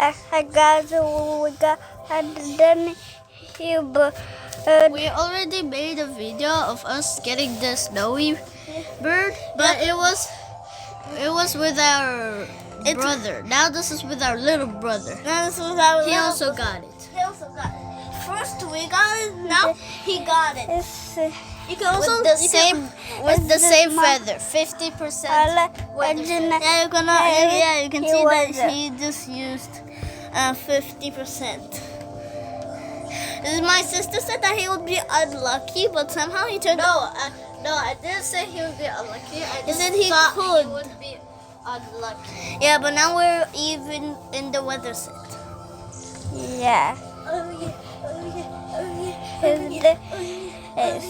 guys, we got done here, but We already made a video of us getting the snowy bird, but it was with our brother. Now this is with our little brother. Now this was our He also got it. He also got it. First we got it. Now he got it. it's You can also With the same feather, 50%. Yeah, you can he see that was, he just used 50%. My sister said that he would be unlucky, but somehow he turned out. No, I didn't say he would be unlucky. I He just said he thought could. he would be unlucky. Yeah, but now we're even in the weather set. yeah. Oh yeah, oh yeah, oh yeah, It's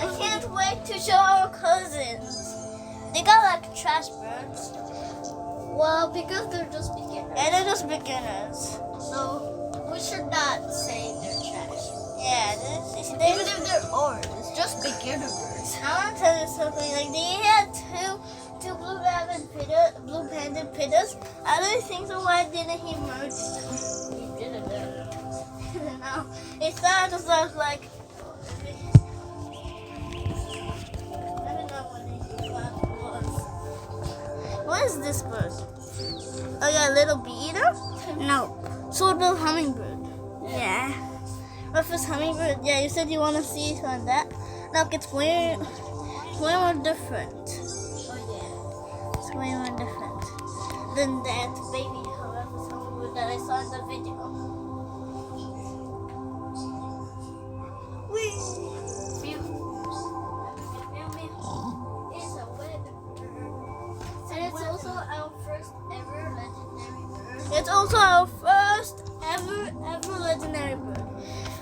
I can't wait to show our cousins. They got like trash birds. Well, because they're just beginners. Yeah, they're just beginners. So we should not say they're trash. Yeah, Even if they're orange, it's just beginner birds. I want to tell you something. Like they had two blue banded pittas. I don't think so. Why didn't he merge them? He didn't know. I don't know. It started us like. I don't know what it was. What is this bird? Oh yeah, little bee eater. no. Sort of hummingbird. Yeah. What is hummingbird? Yeah, you said you want to see it on that. Look, it's way more different. Oh yeah. It's way more different than that baby hummingbird that I saw in the video. Whee! It's a weather bird. And it's also our first ever legendary bird. It's also our first ever legendary bird.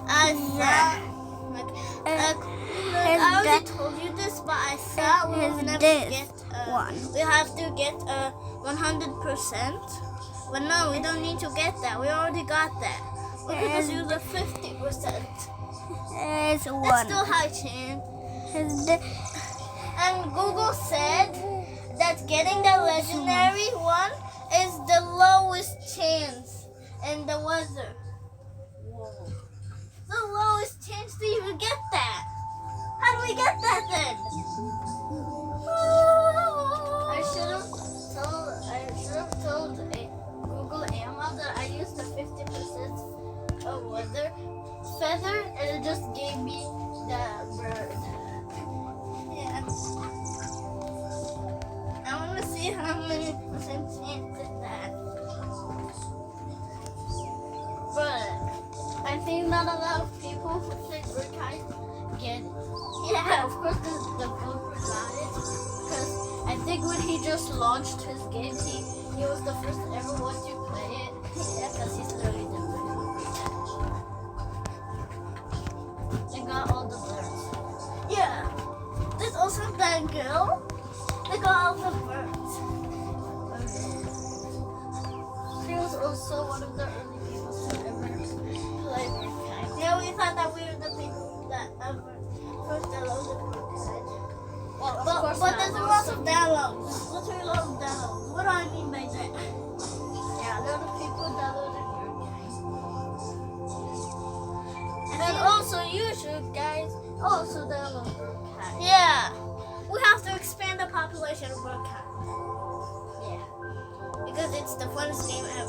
I already told you this, but I thought we would never get one. We have to get 100%. But no, we don't need to get that. We already got that. We could just use a 50%. It's That's one. still high chance. It's the, And Google said that getting the legendary one is the lowest chance in the weather. Whoa. The lowest chance to even get that. How do we get that then? I should have told Google Amma that I used the 50% of weather feather, and it just gave me the bird. Yeah. I want to see how many percent chance is that. But I think not a lot of people who play bird kind get it. Yeah. Of course, the Goku got it because I think when he just launched his game, he was the first ever one to play it. Yeah, because he's literally the bird. And got all the birds. Yeah. There's also that girl. They got all the birds. He was also one of the early people to ever play bird kind. Yeah, we thought that we were the people that ever first downloaded the bird kind. Well, of But course there's not. lots of downloads. Literally lots of downloads. What do I mean by that? Yeah, a lot of people downloaded bird kind. And And also, you should, guys, also download bird kind. yeah, we have to expand the population of bird kind Yeah. because it's the funnest game ever.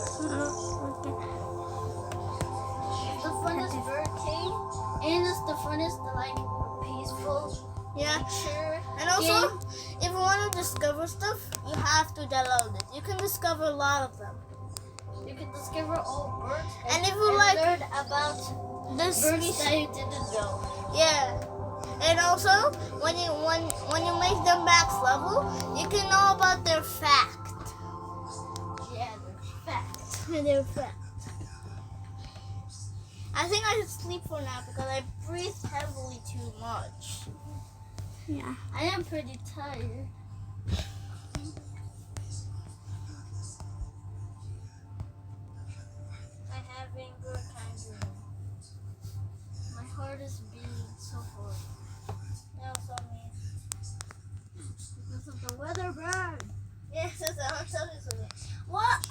The funnest bird cage, and it's the funnest, like, peaceful Yeah. nature. And also, if you want to discover stuff, you have to download it. You can discover a lot of them. You can discover all birds And if you like learn about this birds species, that you didn't know. yeah. And also, when you make them max level, you can know about their fact. Yeah, they're fat. Their fact. I think I should sleep for now because I breathe heavily too much. yeah. I am pretty tired. I'm having good times. My heart is beating so hard That was on me. because of the weather bird. Yes, I'm telling you something. What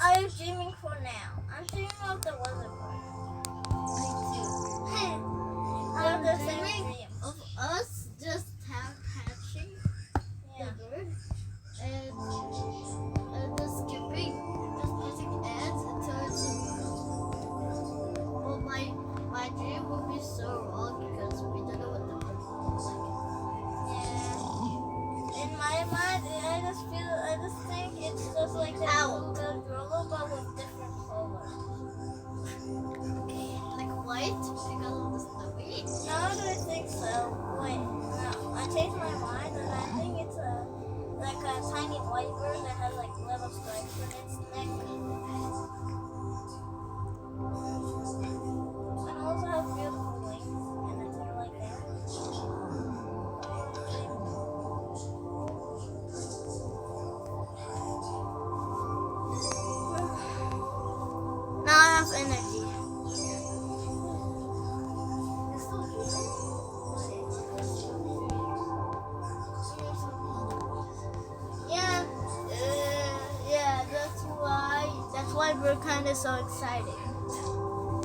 why Brookhaven is so exciting.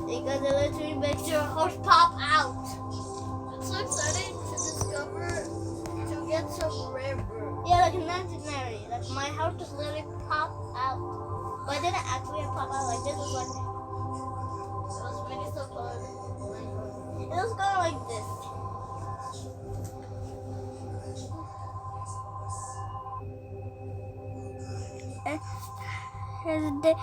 Because it literally makes your heart pop out. It's so exciting to discover, to get some rare birds. Yeah, like imaginary. Like my heart just literally pop out. But it didn't actually pop out like this. It was like, It was really so fun. it was going like this. Is the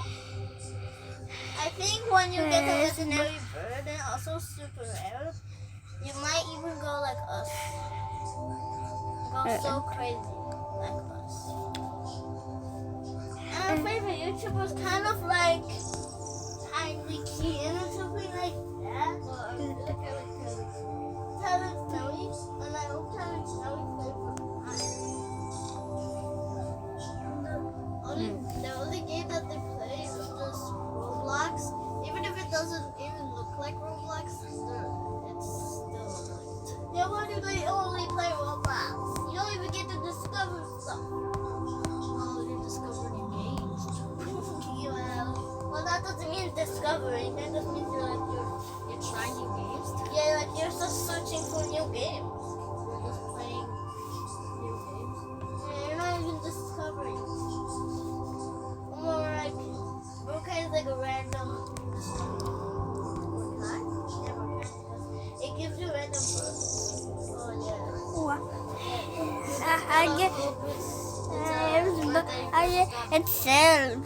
I think when you get a legendary bird and also super rare, you might even go like us. Go so crazy like us. And our favorite YouTuber is kind of like Tiny Keaton or something like that. Tyler Snowy, and I hope Tyler Snowy plays for The only game that they play is just Roblox. Even if it doesn't even look like Roblox, it's still nice. Yeah, why do they only play Roblox? You don't even get to discover stuff. Oh, you discover new games. Well, that doesn't mean discovering. That just means You're trying new games. yeah, like you're just searching for new games. You're just playing new games. Yeah, you're not even discovering. More like Brookhaven is like a random discovery. Yeah, Brookhaven. It gives you random birds. Oh yeah. I get itself.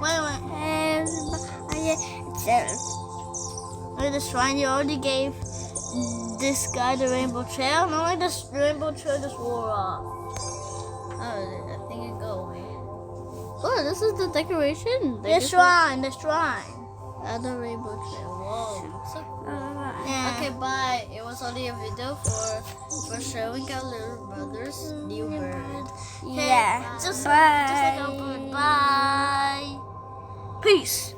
Wait. I get itself. Look at the shrine. You already gave this guy the rainbow trail. Not like this rainbow trail just wore off. Oh, I think it go away. Oh, this is the decoration. The shrine. Other rainbow trail. Whoa. So Yeah. okay, bye. It was only a video for showing our little brother's new bird. Yeah. Just Bye. like a bird. Bye. Peace.